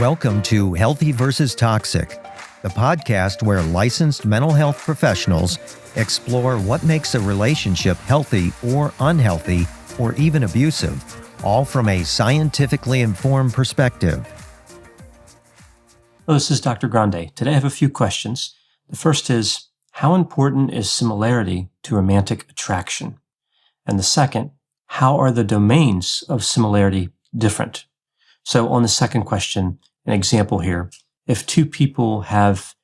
Welcome to Healthy versus Toxic, the podcast where licensed mental health professionals explore what makes a relationship healthy or unhealthy or even abusive, all from a scientifically informed perspective. Hello, this is Dr. Grande. Today I have a few questions. The first is, how important is similarity to romantic attraction? And the second, how are the domains of similarity different? So on the second question, an example here, if two people have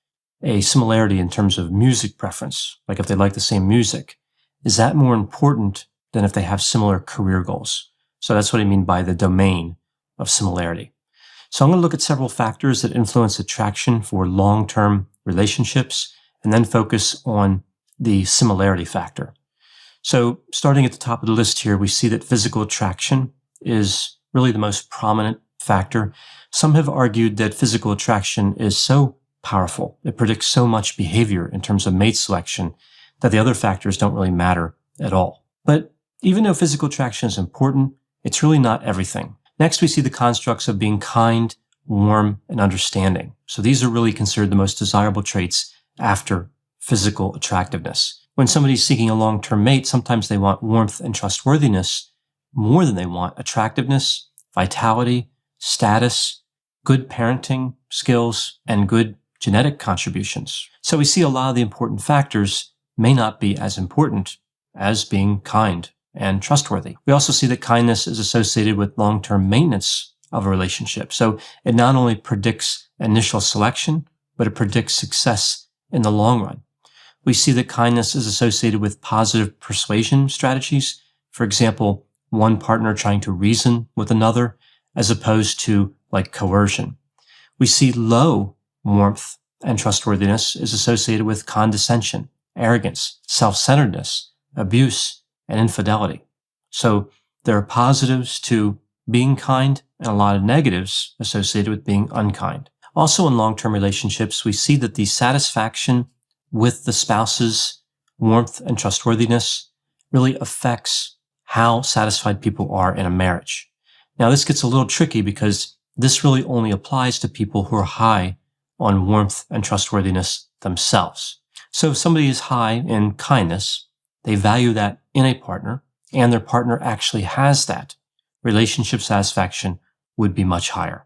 a similarity in terms of music preference, like if they like the same music, is that more important than if they have similar career goals? So that's what I mean by the domain of similarity. So I'm going to look at several factors that influence attraction for long-term relationships and then focus on the similarity factor. So starting at the top of the list here, we see that physical attraction is really the most prominent factor. Some have argued that physical attraction is so powerful, it predicts so much behavior in terms of mate selection, that the other factors don't really matter at all. But even though physical attraction is important, it's really not everything. Next, we see the constructs of being kind, warm, and understanding. So these are really considered the most desirable traits after physical attractiveness. When somebody's seeking a long-term mate, sometimes they want warmth and trustworthiness more than they want attractiveness, vitality, status, good parenting skills, and good genetic contributions. So we see a lot of the important factors may not be as important as being kind and trustworthy. We also see that kindness is associated with long-term maintenance of a relationship. So it not only predicts initial selection, but it predicts success in the long run. We see that kindness is associated with positive persuasion strategies. For example, one partner trying to reason with another, as opposed to like coercion. We see low warmth and trustworthiness is associated with condescension, arrogance, self-centeredness, abuse, and infidelity. So there are positives to being kind and a lot of negatives associated with being unkind. Also in long-term relationships, we see that the satisfaction with the spouse's warmth and trustworthiness really affects how satisfied people are in a marriage. Now, this gets a little tricky because this really only applies to people who are high on warmth and trustworthiness themselves. So if somebody is high in kindness, they value that in a partner, and their partner actually has that, relationship satisfaction would be much higher.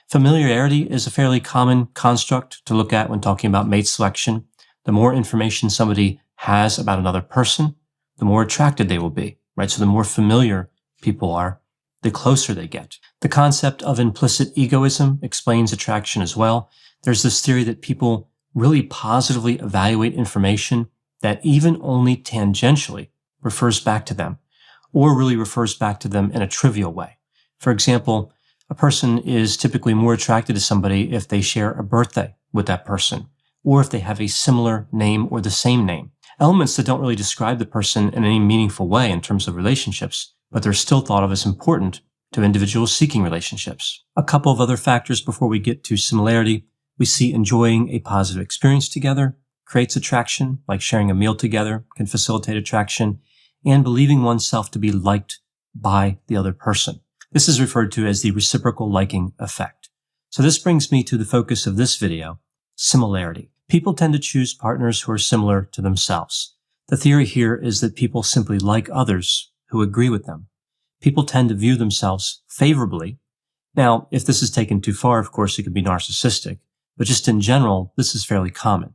Familiarity is a fairly common construct to look at when talking about mate selection. The more information somebody has about another person, the more attracted they will be, right? So the more familiar people are, the closer they get. The concept of implicit egoism explains attraction as well. There's this theory that people really positively evaluate information that even only tangentially refers back to them, or really refers back to them in a trivial way. For example, a person is typically more attracted to somebody if they share a birthday with that person, or if they have a similar name or the same name. Elements that don't really describe the person in any meaningful way in terms of relationships, but they're still thought of as important to individuals seeking relationships. A couple of other factors before we get to similarity. We see enjoying a positive experience together creates attraction, like sharing a meal together can facilitate attraction, and believing oneself to be liked by the other person. This is referred to as the reciprocal liking effect. So this brings me to the focus of this video, similarity. People tend to choose partners who are similar to themselves. The theory here is that people simply like others who agree with them. People tend to view themselves favorably. Now, if this is taken too far, of course, it could be narcissistic, but just in general, this is fairly common.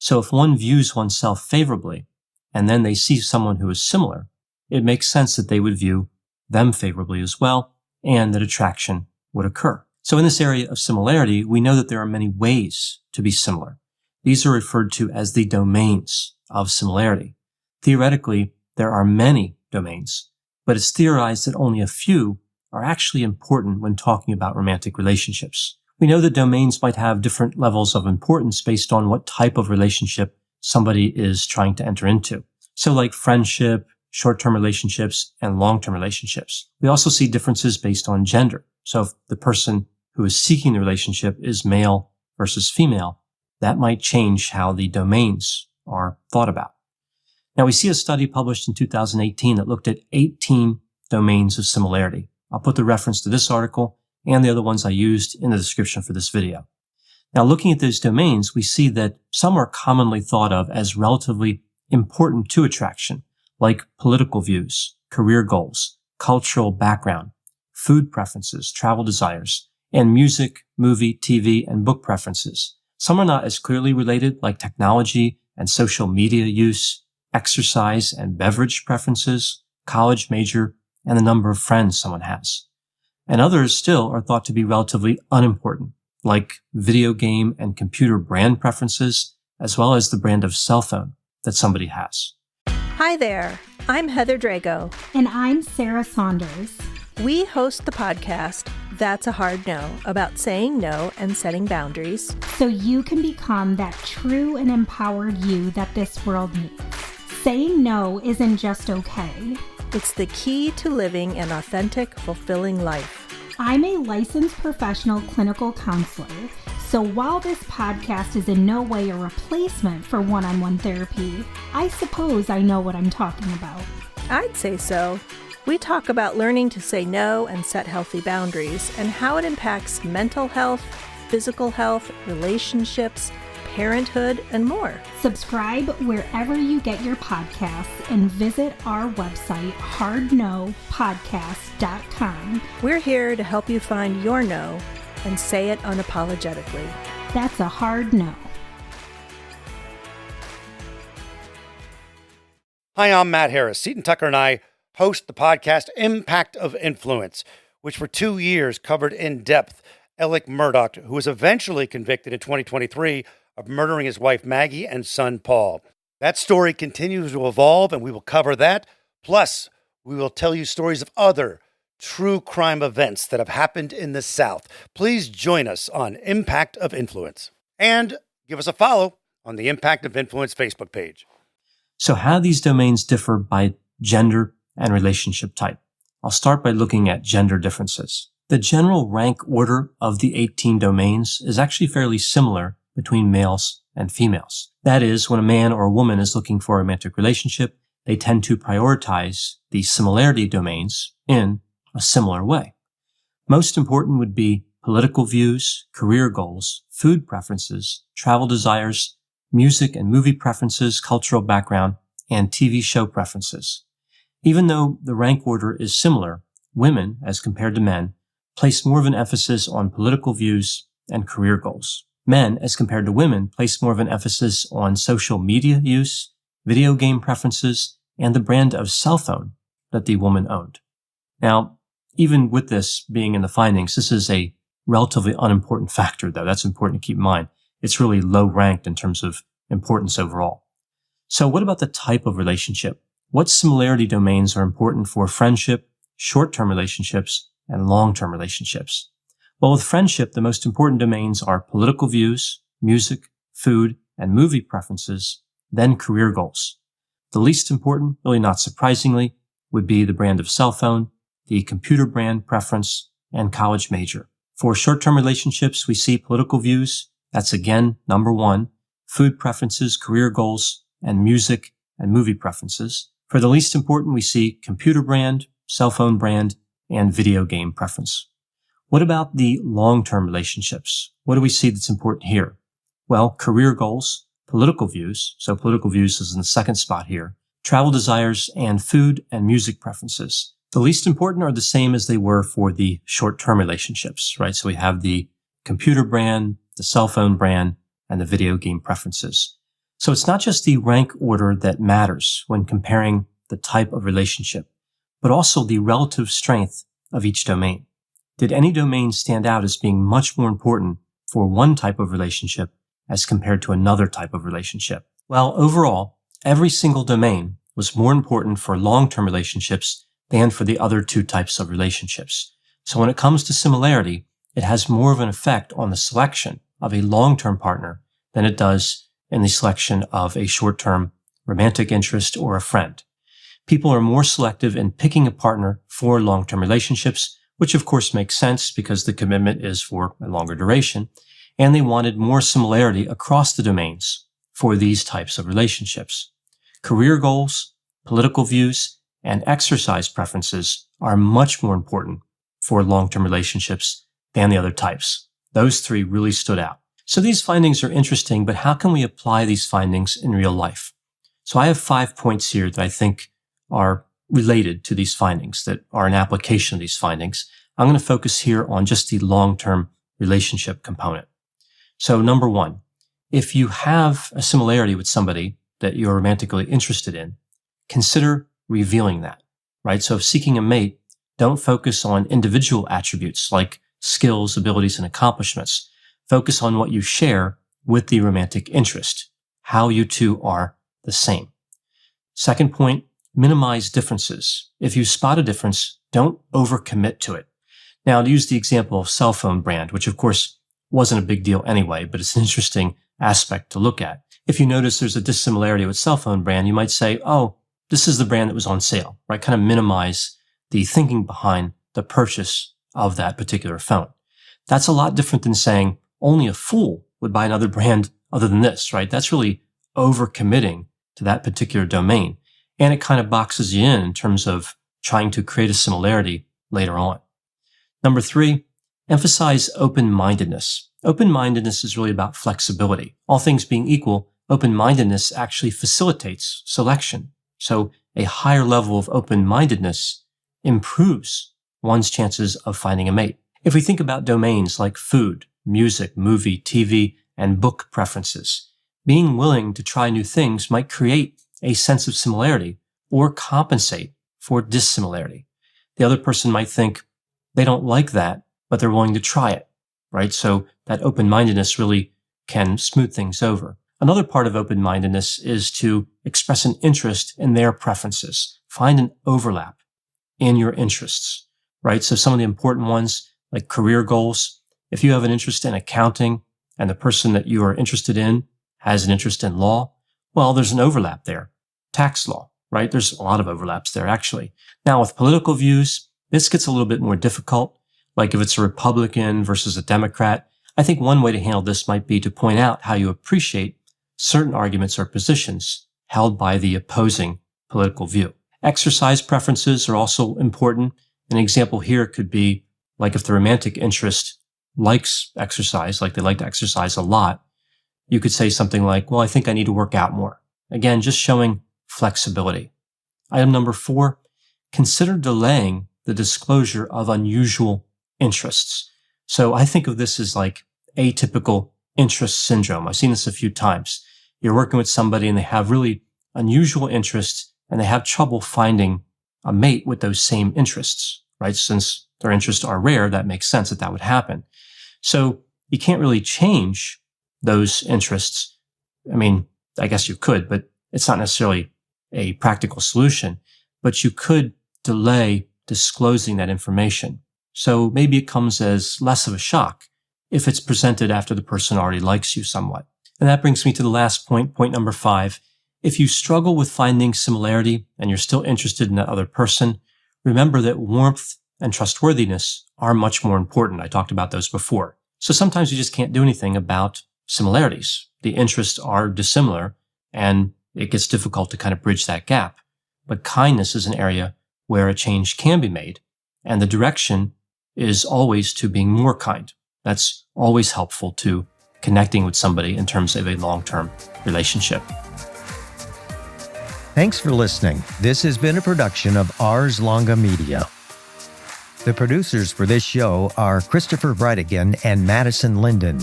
So if one views oneself favorably, and then they see someone who is similar, it makes sense that they would view them favorably as well, and that attraction would occur. So in this area of similarity, we know that there are many ways to be similar. These are referred to as the domains of similarity. Theoretically, there are many domains, but it's theorized that only a few are actually important when talking about romantic relationships. We know that domains might have different levels of importance based on what type of relationship somebody is trying to enter into. So like friendship, short-term relationships, and long-term relationships. We also see differences based on gender. So if the person who is seeking the relationship is male versus female, that might change how the domains are thought about. Now, we see a study published in 2018 that looked at 18 domains of similarity. I'll put the reference to this article and the other ones I used in the description for this video. Now, looking at those domains, we see that some are commonly thought of as relatively important to attraction, like political views, career goals, cultural background, food preferences, travel desires, and music, movie, TV, and book preferences. Some are not as clearly related, like technology and social media use, exercise and beverage preferences, college major, and the number of friends someone has. And others still are thought to be relatively unimportant, like video game and computer brand preferences, as well as the brand of cell phone that somebody has. Hi there, I'm Heather Drago. And I'm Sarah Saunders. We host the podcast, That's a Hard No, about saying no and setting boundaries. So you can become that true and empowered you that this world needs. Saying no isn't just okay. It's the key to living an authentic, fulfilling life. I'm a licensed professional clinical counselor, so while this podcast is in no way a replacement for one-on-one therapy, I suppose I know what I'm talking about. I'd say so. We talk about learning to say no and set healthy boundaries and how it impacts mental health, physical health, relationships, parenthood, and more. Subscribe wherever you get your podcasts and visit our website, hardnopodcast.com. We're here to help you find your no and say it unapologetically. That's a hard no. Hi, I'm Matt Harris. Seton Tucker and I host the podcast Impact of Influence, which for 2 years covered in depth Alec Murdaugh, who was eventually convicted in 2023 of murdering his wife Maggie and son Paul. That story continues to evolve, and we will cover that. Plus, we will tell you stories of other true crime events that have happened in the South. Please join us on Impact of Influence. And give us a follow on the Impact of Influence Facebook page. So how do these domains differ by gender and relationship type? I'll start by looking at gender differences. The general rank order of the 18 domains is actually fairly similar between males and females. That is, when a man or a woman is looking for a romantic relationship, they tend to prioritize the similarity domains in a similar way. Most important would be political views, career goals, food preferences, travel desires, music and movie preferences, cultural background, and TV show preferences. Even though the rank order is similar, women, as compared to men, place more of an emphasis on political views and career goals. Men, as compared to women, place more of an emphasis on social media use, video game preferences, and the brand of cell phone that the woman owned. Now, even with this being in the findings, this is a relatively unimportant factor, though. That's important to keep in mind. It's really low ranked in terms of importance overall. So what about the type of relationship? What similarity domains are important for friendship, short-term relationships, and long-term relationships? Well, with friendship, the most important domains are political views, music, food, and movie preferences, then career goals. The least important, really not surprisingly, would be the brand of cell phone, the computer brand preference, and college major. For short-term relationships, we see political views. That's again number one, food preferences, career goals, and music and movie preferences. For the least important, we see computer brand, cell phone brand, and video game preference. What about the long-term relationships? What do we see that's important here? Well, career goals, political views. So political views is in the second spot here. Travel desires, and food and music preferences. The least important are the same as they were for the short-term relationships, right? So we have the computer brand, the cell phone brand, and the video game preferences. So it's not just the rank order that matters when comparing the type of relationship, but also the relative strength of each domain. Did any domain stand out as being much more important for one type of relationship as compared to another type of relationship? Well, overall, every single domain was more important for long-term relationships than for the other two types of relationships. So when it comes to similarity, it has more of an effect on the selection of a long-term partner than it does in the selection of a short-term romantic interest or a friend. People are more selective in picking a partner for long-term relationships, which of course makes sense because the commitment is for a longer duration, and they wanted more similarity across the domains for these types of relationships. Career goals, political views, and exercise preferences are much more important for long-term relationships and the other types. Those three really stood out. So these findings are interesting, but how can we apply these findings in real life? So I have 5 points here that I think are related to these findings, that are an application of these findings. I'm going to focus here on just the long-term relationship component. So number 1, if you have a similarity with somebody that you're romantically interested in, consider revealing that, right? So if seeking a mate, don't focus on individual attributes like skills, abilities, and accomplishments. Focus on what you share with the romantic interest, how you two are the same. Second point, minimize differences. If you spot a difference, don't overcommit to it. Now, to use the example of cell phone brand, which of course wasn't a big deal anyway, but it's an interesting aspect to look at. If you notice there's a dissimilarity with cell phone brand, you might say, oh, this is the brand that was on sale, right? Kind of minimize the thinking behind the purchase of that particular phone. That's a lot different than saying only a fool would buy another brand other than this, right? That's really overcommitting to that particular domain. And it kind of boxes you in terms of trying to create a similarity later on. Number 3, emphasize open-mindedness. Open-mindedness is really about flexibility. All things being equal, open-mindedness actually facilitates selection. So a higher level of open-mindedness improves one's chances of finding a mate. If we think about domains like food, music, movie, TV, and book preferences, being willing to try new things might create a sense of similarity or compensate for dissimilarity. The other person might think they don't like that, but they're willing to try it, right? So that open-mindedness really can smooth things over. Another part of open-mindedness is to express an interest in their preferences. Find an overlap in your interests, right? So some of the important ones, like career goals. If you have an interest in accounting and the person that you are interested in has an interest in law, well, there's an overlap there. Tax law, right? There's a lot of overlaps there, actually. Now, with political views, this gets a little bit more difficult. Like if it's a Republican versus a Democrat, I think one way to handle this might be to point out how you appreciate certain arguments or positions held by the opposing political view. Exercise preferences are also important. An example here could be like if the romantic interest likes exercise, like they like to exercise a lot, you could say something like, well, I think I need to work out more. Again, just showing flexibility. Item number 4, consider delaying the disclosure of unusual interests. So I think of this as like atypical interest syndrome. I've seen this a few times. You're working with somebody and they have really unusual interests and they have trouble finding a mate with those same interests, right? Since their interests are rare, that makes sense that that would happen. So you can't really change those interests. I mean, I guess you could, but it's not necessarily a practical solution, but you could delay disclosing that information. So maybe it comes as less of a shock if it's presented after the person already likes you somewhat. And that brings me to the last point, point number 5. If you struggle with finding similarity and you're still interested in that other person, remember that warmth and trustworthiness are much more important. I talked about those before. So sometimes you just can't do anything about similarities. The interests are dissimilar and it gets difficult to kind of bridge that gap. But kindness is an area where a change can be made, and the direction is always to being more kind. That's always helpful to connecting with somebody in terms of a long-term relationship. Thanks for listening. This has been a production of Ars Longa Media. The producers for this show are Christopher Breitigan and Madison Linden.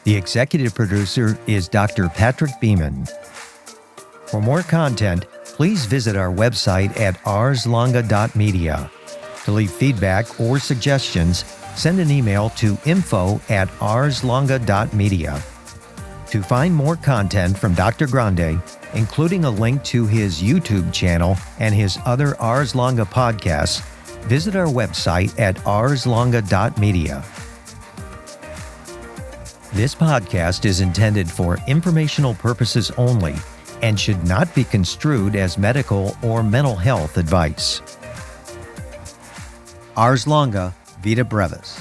The executive producer is Dr. Patrick Beeman. For more content, please visit our website at arslonga.media. To leave feedback or suggestions, send an email to info@arslonga.media. To find more content from Dr. Grande, including a link to his YouTube channel and his other Ars Longa podcasts, visit our website at arslonga.media. This podcast is intended for informational purposes only and should not be construed as medical or mental health advice. Ars Longa, Vita Brevis.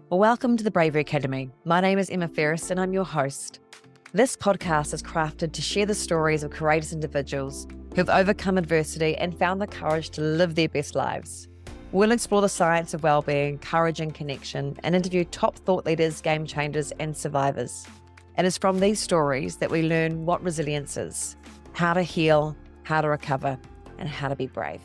Welcome to the Bravery Academy. My name is Emma Ferris and I'm your host. This podcast is crafted to share the stories of courageous individuals who've overcome adversity and found the courage to live their best lives. We'll explore the science of well-being, courage and connection, and interview top thought leaders, game changers, and survivors. It is from these stories that we learn what resilience is, how to heal, how to recover, and how to be brave.